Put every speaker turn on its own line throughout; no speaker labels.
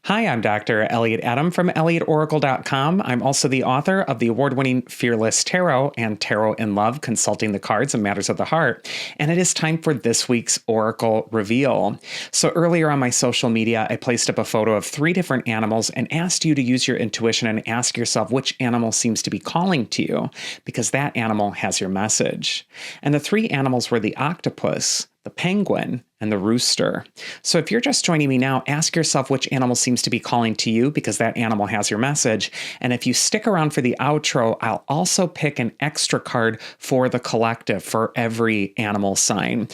Hi, I'm Dr. Elliot Adam from ElliotOracle.com. I'm also the author of the award-winning Fearless Tarot and Tarot in Love, Consulting the Cards and Matters of the Heart. And it is time for this week's Oracle Reveal. So earlier on my social media, I placed up a photo of 3 different animals and asked you to use your intuition and ask yourself which animal seems to be calling to you, because that animal has your message. And the 3 animals were the octopus, the penguin, and the rooster. So if you're just joining me now, ask yourself which animal seems to be calling to you, because that animal has your message. And if you stick around for the outro, I'll also pick an extra card for the collective for every animal sign.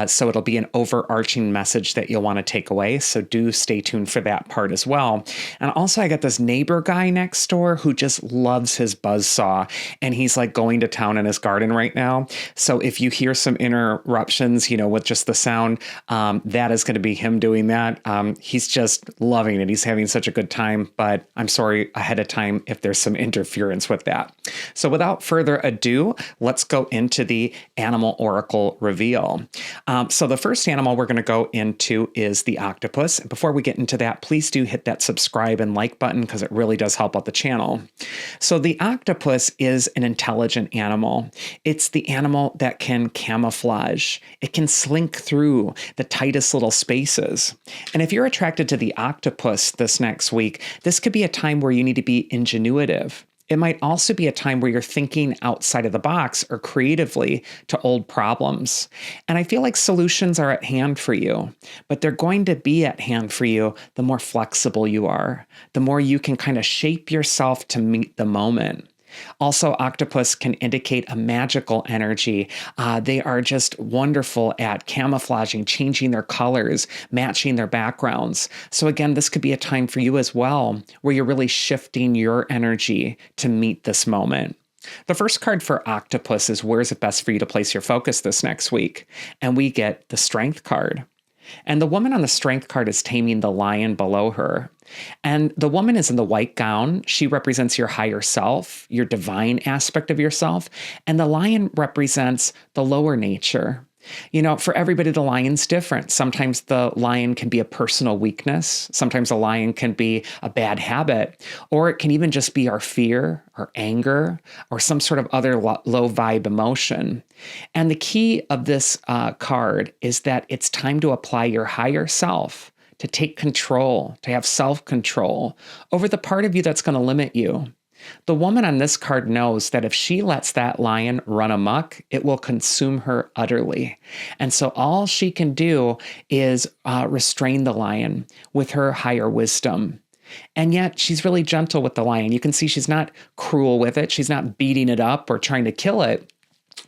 So it'll be an overarching message that you'll want to take away. So do stay tuned for that part as well. And also I got this neighbor guy next door who just loves his buzzsaw, and he's like going to town in his garden right now. So if you hear some interruptions, with just the sound, that is going to be him doing that. He's just loving it. He's having such a good time, but I'm sorry ahead of time if there's some interference with that. So without further ado, let's go into the animal oracle reveal. So the first animal we're going to go into is the octopus. Before we get into that, please do hit that subscribe and like button, because it really does help out the channel. So the octopus is an intelligent animal. It's the animal that can camouflage. It can slink through the tightest little spaces. And if you're attracted to the octopus this next week, this could be a time where you need to be ingenuitive. It might also be a time where you're thinking outside of the box or creatively to old problems. And I feel like solutions are at hand for you, but they're going to be at hand for you the more flexible you are, the more you can kind of shape yourself to meet the moment. Also, octopus can indicate a magical energy. They are just wonderful at camouflaging, changing their colors, matching their backgrounds. So again, this could be a time for you as well, where you're really shifting your energy to meet this moment. The first card for octopus is where is it best for you to place your focus this next week? And we get the strength card. And the woman on the strength card is taming the lion below her. And the woman is in the white gown. She represents your higher self, your divine aspect of yourself. And the lion represents the lower nature. For everybody, the lion's different. Sometimes the lion can be a personal weakness. Sometimes a lion can be a bad habit, or it can even just be our fear, our anger, or some sort of other low vibe emotion. And the key of this card is that it's time to apply your higher self, to take control, to have self-control over the part of you that's going to limit you. The woman on this card knows that if she lets that lion run amok, it will consume her utterly. And so all she can do is restrain the lion with her higher wisdom. And yet she's really gentle with the lion. You can see she's not cruel with it. She's not beating it up or trying to kill it.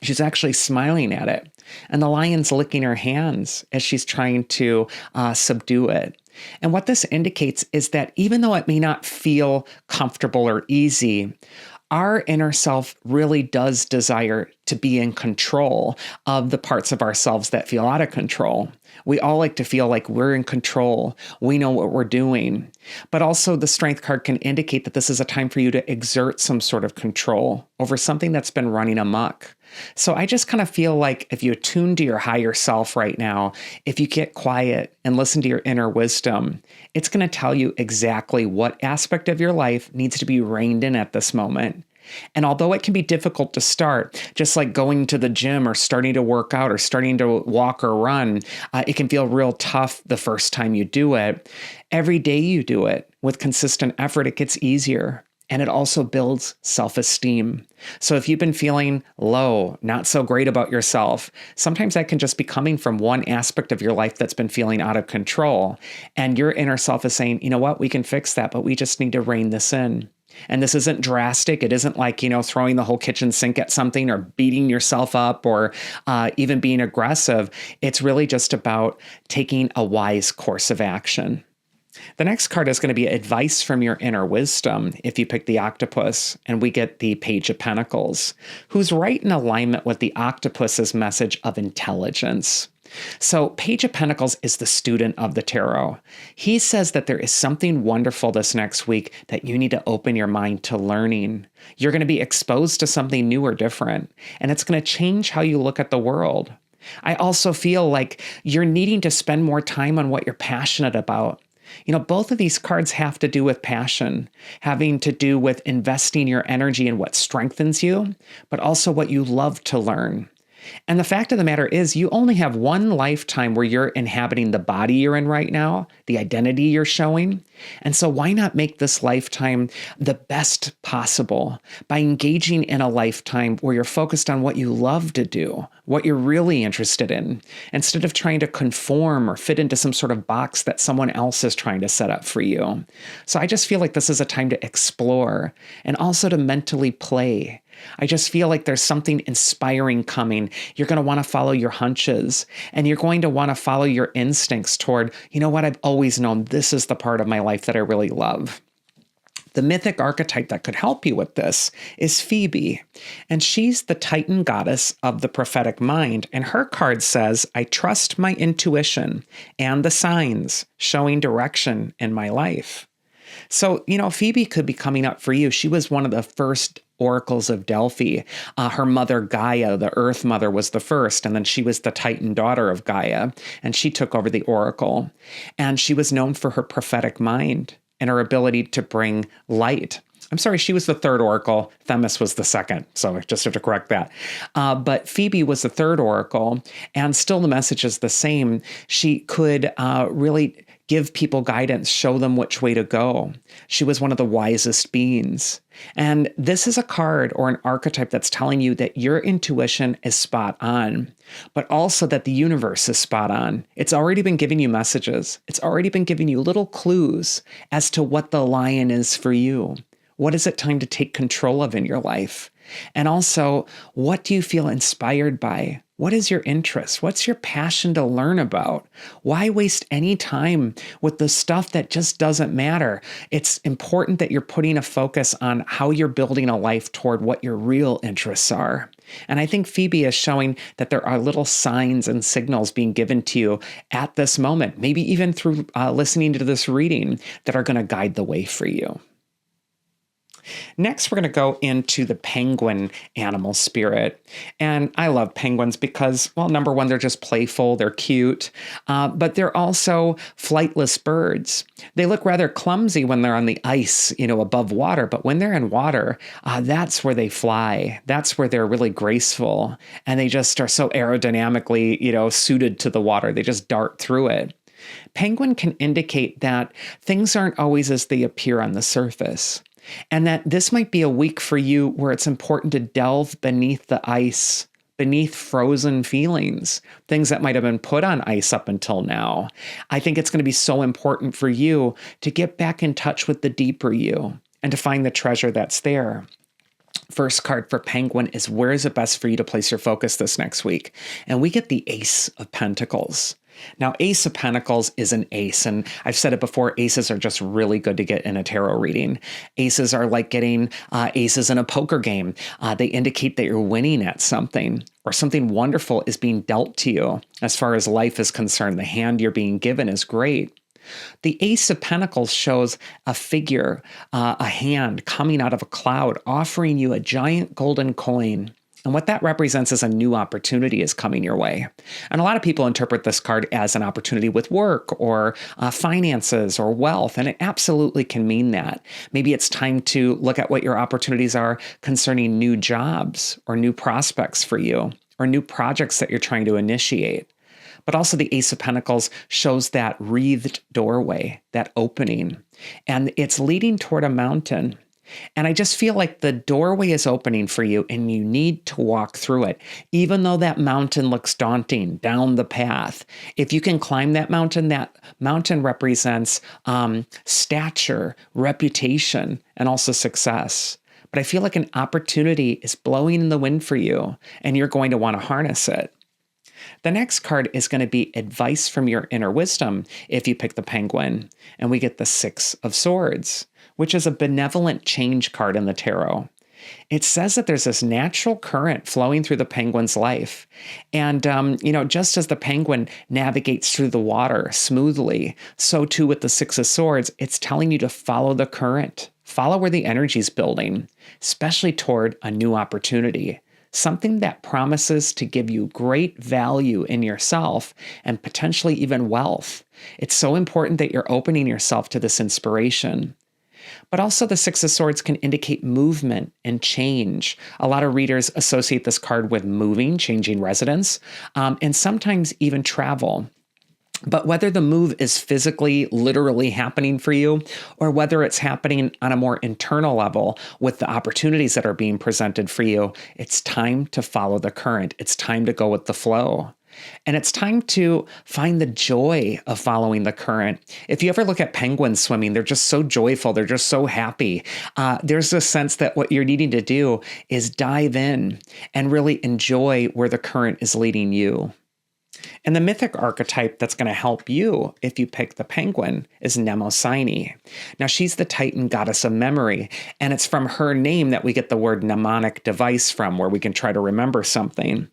She's actually smiling at it. And the lion's licking her hands as she's trying to subdue it. And what this indicates is that even though it may not feel comfortable or easy, our inner self really does desire to be in control of the parts of ourselves that feel out of control. We all like to feel like we're in control. We know what we're doing. But also the strength card can indicate that this is a time for you to exert some sort of control over something that's been running amok. So I just kind of feel like if you attune to your higher self right now, if you get quiet and listen to your inner wisdom, it's going to tell you exactly what aspect of your life needs to be reined in at this moment. And although it can be difficult to start, just like going to the gym or starting to work out or starting to walk or run, it can feel real tough the first time you do it. Every day you do it with consistent effort, it gets easier. And it also builds self-esteem. So if you've been feeling low, not so great about yourself, sometimes that can just be coming from one aspect of your life that's been feeling out of control. And your inner self is saying, you know what, we can fix that, but we just need to rein this in. And this isn't drastic. It isn't like, throwing the whole kitchen sink at something or beating yourself up or even being aggressive. It's really just about taking a wise course of action. The next card is going to be advice from your inner wisdom if you pick the octopus, and we get the Page of Pentacles, who's right in alignment with the octopus's message of intelligence. So Page of Pentacles is the student of the tarot. He says that there is something wonderful this next week that you need to open your mind to learning. You're going to be exposed to something new or different, and it's going to change how you look at the world. I also feel like you're needing to spend more time on what you're passionate about. Both of these cards have to do with passion, having to do with investing your energy in what strengthens you, but also what you love to learn. And the fact of the matter is, you only have one lifetime where you're inhabiting the body you're in right now, the identity you're showing. And so why not make this lifetime the best possible by engaging in a lifetime where you're focused on what you love to do, what you're really interested in, instead of trying to conform or fit into some sort of box that someone else is trying to set up for you. So I just feel like this is a time to explore and also to mentally play. I just feel like there's something inspiring coming. You're going to want to follow your hunches, and you're going to want to follow your instincts toward, what I've always known, this is the part of my life that I really love. The mythic archetype that could help you with this is Phoebe, and she's the Titan goddess of the prophetic mind, and her card says, I trust my intuition and the signs showing direction in my life. So, Phoebe could be coming up for you. She was one of the first oracles of Delphi. Her mother, Gaia, the Earth Mother, was the first, and then she was the Titan daughter of Gaia, and she took over the oracle. And she was known for her prophetic mind and her ability to bring light. I'm sorry, she was the third oracle. Themis was the second, so I just have to correct that. But Phoebe was the third oracle, and still the message is the same. She could really give people guidance, show them which way to go. She was one of the wisest beings. And this is a card or an archetype that's telling you that your intuition is spot on, but also that the universe is spot on. It's already been giving you messages. It's already been giving you little clues as to what the lion is for you. What is it time to take control of in your life? And also, what do you feel inspired by? What is your interest? What's your passion to learn about? Why waste any time with the stuff that just doesn't matter? It's important that you're putting a focus on how you're building a life toward what your real interests are. And I think Phoebe is showing that there are little signs and signals being given to you at this moment, maybe even through listening to this reading, that are going to guide the way for you. Next, we're going to go into the penguin animal spirit. And I love penguins because, well, number one, they're just playful, they're cute, but they're also flightless birds. They look rather clumsy when they're on the ice, above water, but when they're in water, that's where they fly. That's where they're really graceful. And they just are so aerodynamically, suited to the water. They just dart through it. Penguin can indicate that things aren't always as they appear on the surface. And that this might be a week for you where it's important to delve beneath the ice, beneath frozen feelings, things that might have been put on ice up until now. I think it's going to be so important for you to get back in touch with the deeper you and to find the treasure that's there. First card for Penguin is, where is it best for you to place your focus this next week? And we get the Ace of Pentacles. Now, Ace of Pentacles is an ace, and I've said it before, aces are just really good to get in a tarot reading. Aces are like getting aces in a poker game. They indicate that you're winning at something, or something wonderful is being dealt to you. As far as life is concerned, the hand you're being given is great. The Ace of Pentacles shows a figure, a hand coming out of a cloud, offering you a giant golden coin. And what that represents is a new opportunity is coming your way. And a lot of people interpret this card as an opportunity with work or finances or wealth, and it absolutely can mean that. Maybe it's time to look at what your opportunities are concerning new jobs or new prospects for you or new projects that you're trying to initiate. But also the Ace of Pentacles shows that wreathed doorway, that opening, and it's leading toward a mountain. And I just feel like the doorway is opening for you and you need to walk through it. Even though that mountain looks daunting down the path, if you can climb that mountain represents stature, reputation, and also success. But I feel like an opportunity is blowing in the wind for you and you're going to want to harness it. The next card is going to be advice from your inner wisdom if you pick the Penguin. And we get the Six of Swords, which is a benevolent change card in the tarot. It says that there's this natural current flowing through the penguin's life. And, just as the penguin navigates through the water smoothly, so too with the Six of Swords, it's telling you to follow the current, follow where the energy is building, especially toward a new opportunity, something that promises to give you great value in yourself and potentially even wealth. It's so important that you're opening yourself to this inspiration. But also the Six of Swords can indicate movement and change. A lot of readers associate this card with moving, changing residence, and sometimes even travel. But whether the move is physically, literally happening for you, or whether it's happening on a more internal level with the opportunities that are being presented for you, it's time to follow the current. It's time to go with the flow. And it's time to find the joy of following the current. If you ever look at penguins swimming, they're just so joyful. They're just so happy. There's a sense that what you're needing to do is dive in and really enjoy where the current is leading you. And the mythic archetype that's going to help you if you pick the penguin is Mnemosyne. Now, she's the Titan goddess of memory, and it's from her name that we get the word mnemonic device from, where we can try to remember something.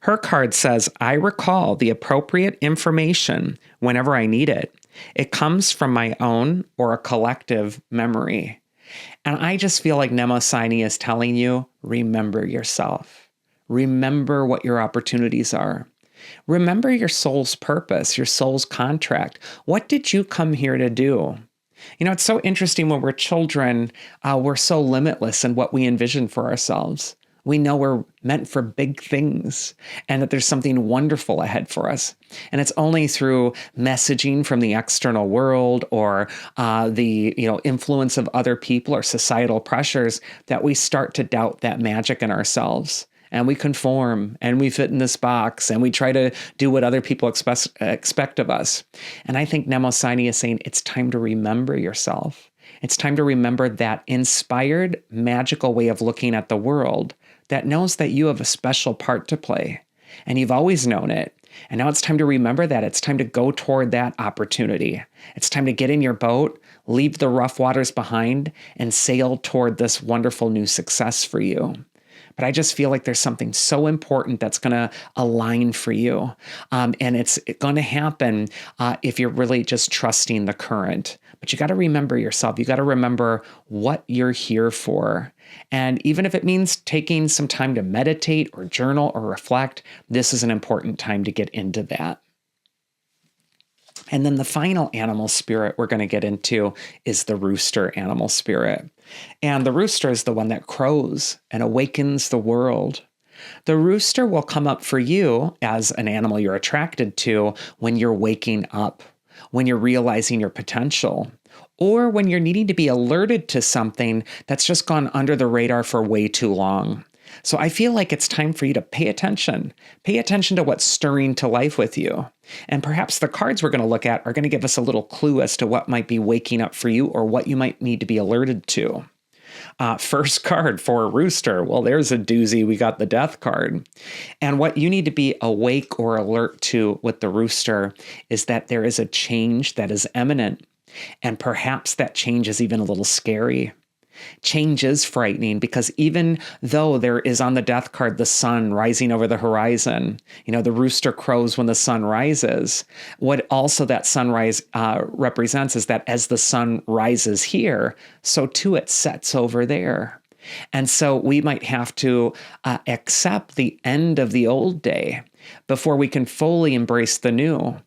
Her card says, I recall the appropriate information whenever I need it. It comes from my own or a collective memory. And I just feel like Mnemosyne is telling you, remember yourself. Remember what your opportunities are. Remember your soul's purpose, your soul's contract. What did you come here to do? You know, it's so interesting when we're children, we're so limitless in what we envision for ourselves. We know we're meant for big things and that there's something wonderful ahead for us. And it's only through messaging from the external world or the influence of other people or societal pressures that we start to doubt that magic in ourselves. And we conform and we fit in this box and we try to do what other people expect of us. And I think Mnemosyne is saying it's time to remember yourself. It's time to remember that inspired, magical way of looking at the world that knows that you have a special part to play. And you've always known it. And now it's time to remember that. It's time to go toward that opportunity. It's time to get in your boat, leave the rough waters behind, and sail toward this wonderful new success for you. But I just feel like there's something so important that's going to align for you. And it's going to happen if you're really just trusting the current. But you got to remember yourself. You got to remember what you're here for. And even if it means taking some time to meditate or journal or reflect, this is an important time to get into that. And then the final animal spirit we're going to get into is the rooster animal spirit. And the rooster is the one that crows and awakens the world. The rooster will come up for you as an animal you're attracted to when you're waking up, when you're realizing your potential, or when you're needing to be alerted to something that's just gone under the radar for way too long. So I feel like it's time for you to pay attention. Pay attention to what's stirring to life with you. And perhaps the cards we're going to look at are going to give us a little clue as to what might be waking up for you or what you might need to be alerted to. First card for Rooster. Well, there's a doozy. We got the Death card. And what you need to be awake or alert to with the Rooster is that there is a change that is imminent. And perhaps that change is even a little scary. Change is frightening because even though there is on the Death card the sun rising over the horizon, the rooster crows when the sun rises. What also that sunrise represents is that as the sun rises here, so too it sets over there. And so we might have to accept the end of the old day before we can fully embrace the new.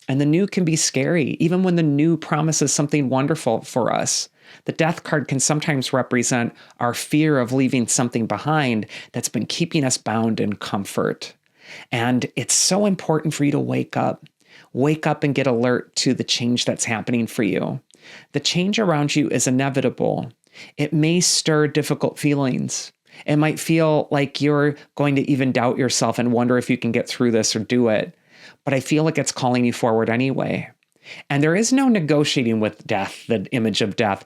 And the new can be scary, even when the new promises something wonderful for us. The Death card can sometimes represent our fear of leaving something behind that's been keeping us bound in comfort. And it's so important for you to wake up. Wake up and get alert to the change that's happening for you. The change around you is inevitable. It may stir difficult feelings. It might feel like you're going to even doubt yourself and wonder if you can get through this or do it. But I feel like it's calling you forward anyway. And there is no negotiating with death, the image of death.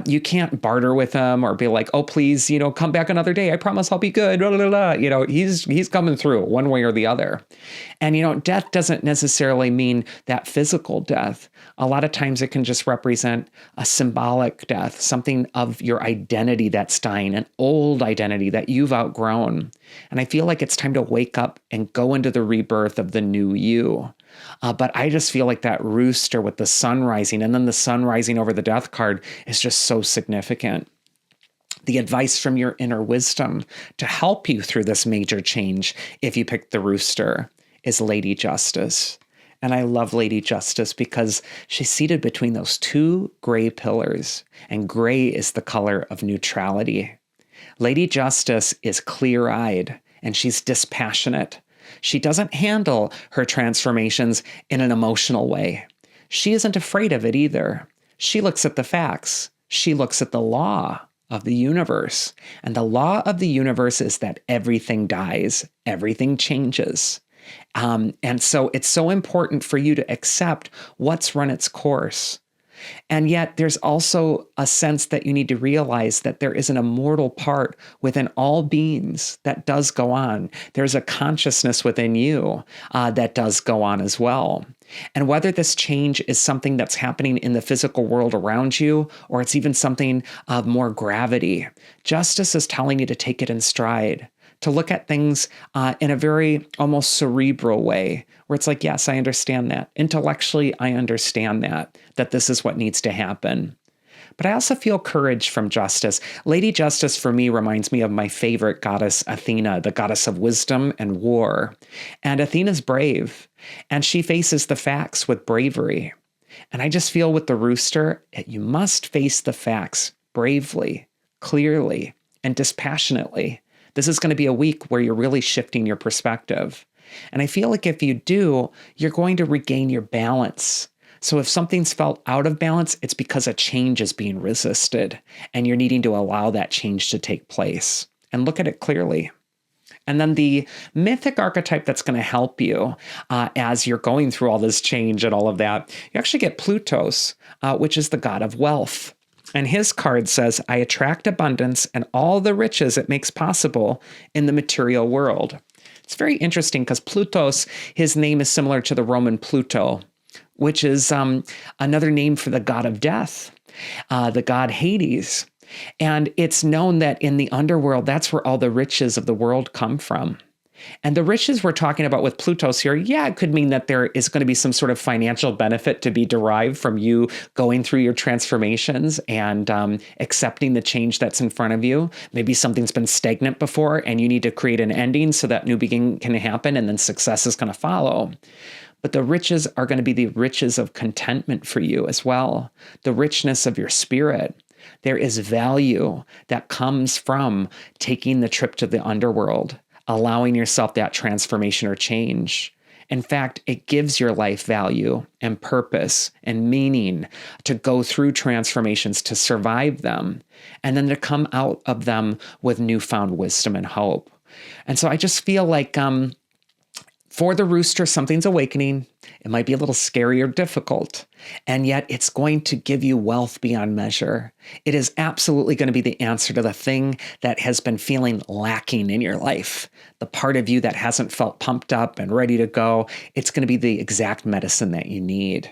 You can't barter with him or be like, oh, please, come back another day. I promise I'll be good. Blah, blah, blah. He's coming through one way or the other. And, death doesn't necessarily mean that physical death. A lot of times it can just represent a symbolic death, something of your identity that's dying, an old identity that you've outgrown. And I feel like it's time to wake up and go into the rebirth of the new you. But I just feel like that rooster with the sun rising and then the sun rising over the Death card is just so significant. the advice from your inner wisdom to help you through this major change, if you pick the rooster, is Lady Justice. And I love Lady Justice because she's seated between those two gray pillars, and gray is the color of neutrality. Lady Justice is clear-eyed, and she's dispassionate. She doesn't handle her transformations in an emotional way. She isn't afraid of it either. She looks at the facts. She looks at the law of the universe. And the law of the universe is that everything dies, everything changes. And so it's so important for you to accept what's run its course. And yet there's also a sense that you need to realize that there is an immortal part within all beings that does go on. There's a consciousness within you that does go on as well. And whether this change is something that's happening in the physical world around you, or it's even something of more gravity, justice is telling you to take it in stride, to look at things in a very almost cerebral way, where it's like, yes, I understand that. Intellectually, I understand that this is what needs to happen. But I also feel courage from Justice. Lady Justice, for me, reminds me of my favorite goddess, Athena, the goddess of wisdom and war. And Athena's brave, and she faces the facts with bravery. And I just feel with the rooster, you must face the facts bravely, clearly, and dispassionately. This is going to be a week where you're really shifting your perspective. And I feel like if you do, you're going to regain your balance. So if something's felt out of balance, it's because a change is being resisted, and you're needing to allow that change to take place and look at it clearly. And then the mythic archetype that's going to help you as you're going through all this change and all of that, you actually get Plutos, which is the god of wealth. And his card says, I attract abundance and all the riches it makes possible in the material world. It's very interesting because Plutos, his name is similar to the Roman Pluto, which is another name for the god of death, the god Hades. And it's known that in the underworld, that's where all the riches of the world come from. And the riches we're talking about with Plutos here, yeah, it could mean that there is going to be some sort of financial benefit to be derived from you going through your transformations and accepting the change that's in front of you. Maybe something's been stagnant before and you need to create an ending so that new beginning can happen, and then success is going to follow. But the riches are going to be the riches of contentment for you as well, the richness of your spirit. There is value that comes from taking the trip to the underworld, allowing yourself that transformation or change. In fact, it gives your life value and purpose and meaning to go through transformations, to survive them, and then to come out of them with newfound wisdom and hope. And so I just feel like for the rooster, something's awakening. It might be a little scary or difficult, and yet it's going to give you wealth beyond measure. It is absolutely going to be the answer to the thing that has been feeling lacking in your life, the part of you that hasn't felt pumped up and ready to go. It's going to be the exact medicine that you need.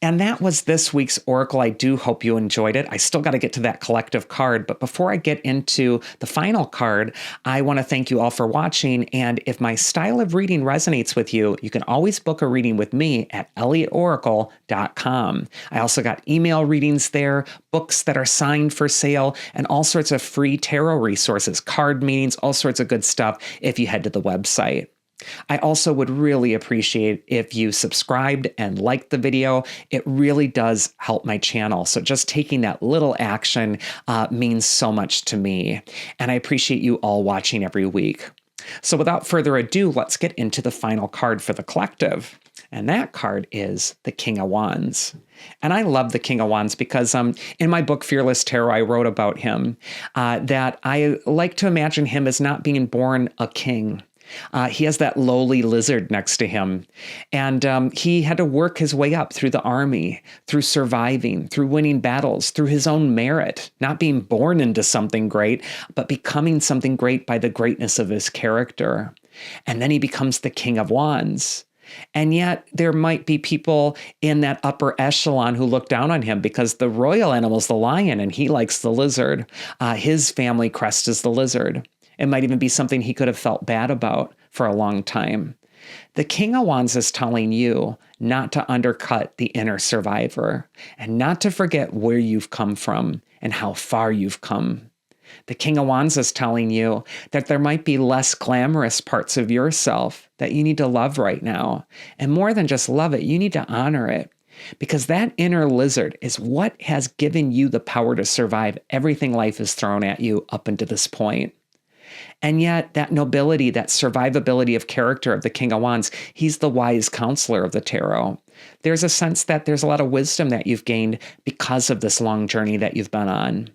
And that was this week's Oracle. I do hope you enjoyed it. I still got to get to that collective card. But before I get into the final card, I want to thank you all for watching. And if my style of reading resonates with you, you can always book a reading with me at lightheartedness.com. I also got email readings there, books that are signed for sale, and all sorts of free tarot resources, card meetings, all sorts of good stuff if you head to the website. I also would really appreciate if you subscribed and liked the video. It really does help my channel. So just taking that little action means so much to me. And I appreciate you all watching every week. So without further ado, let's get into the final card for the collective. And that card is the King of Wands. And I love the King of Wands because in my book, Fearless Tarot, I wrote about him, that I like to imagine him as not being born a king. He has that lowly lizard next to him, and he had to work his way up through the army, through surviving, through winning battles, through his own merit, not being born into something great, but becoming something great by the greatness of his character. And then he becomes the King of Wands. And yet there might be people in that upper echelon who look down on him because the royal animal is the lion and he likes the lizard. His family crest is the lizard. It might even be something he could have felt bad about for a long time. The King of Wands is telling you not to undercut the inner survivor and not to forget where you've come from and how far you've come. The King of Wands is telling you that there might be less glamorous parts of yourself that you need to love right now. And more than just love it, you need to honor it. Because that inner lizard is what has given you the power to survive everything life has thrown at you up until this point. And yet, that nobility, that survivability of character of the King of Wands, he's the wise counselor of the tarot. There's a sense that there's a lot of wisdom that you've gained because of this long journey that you've been on.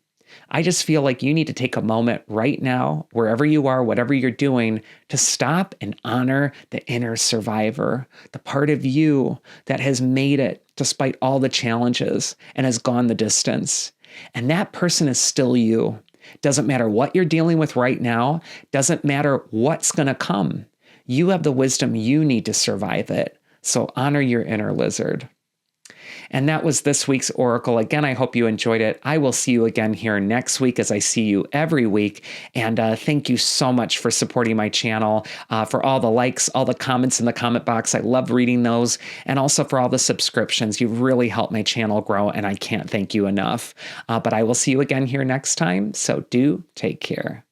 I just feel like you need to take a moment right now, wherever you are, whatever you're doing, to stop and honor the inner survivor, the part of you that has made it despite all the challenges and has gone the distance. And that person is still you. Doesn't matter what you're dealing with right now, doesn't matter what's going to come. You have the wisdom you need to survive it. So honor your inner lizard. And that was this week's Oracle. Again, I hope you enjoyed it. I will see you again here next week as I see you every week. And thank you so much for supporting my channel, for all the likes, all the comments in the comment box. I love reading those. And also for all the subscriptions. You've really helped my channel grow, and I can't thank you enough. But I will see you again here next time. So do take care.